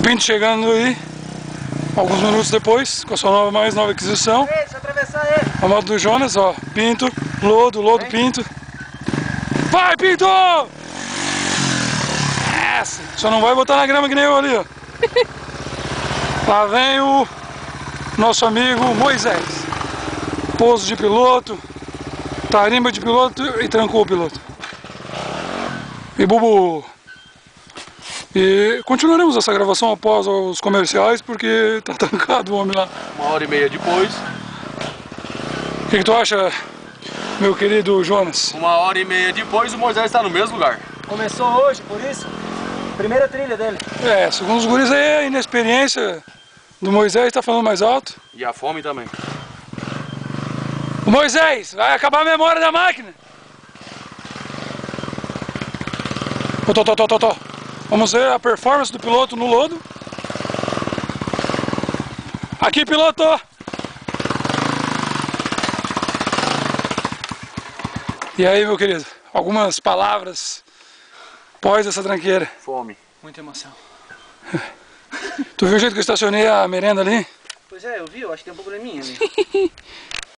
Pinto chegando aí, alguns minutos depois, com a sua mais nova aquisição. Ei, deixa eu atravessar ele. A moto do Jonas, ó. Pinto, lodo, Pinto. Vai, Pinto! Essa, só não vai botar na grama que nem eu ali, ó. Lá vem o nosso amigo Moisés. Pouso de piloto, tarimba de piloto e trancou o piloto. E Bubu. E continuaremos essa gravação após os comerciais, porque tá trancado o homem lá. 1h30 depois. O que tu acha, meu querido Jonas? 1h30 depois o Moisés está no mesmo lugar. Começou hoje, por isso. Primeira trilha dele. É, segundo os guris aí, a inexperiência do Moisés tá falando mais alto. E a fome também. O Moisés, vai acabar a memória da máquina. Tô. Vamos ver a performance do piloto no lodo. Aqui, piloto! E aí, meu querido, algumas palavras após essa tranqueira? Fome. Muita emoção. Tu viu o jeito que eu estacionei a merenda ali? Pois é, eu vi, eu acho que tem um probleminha ali.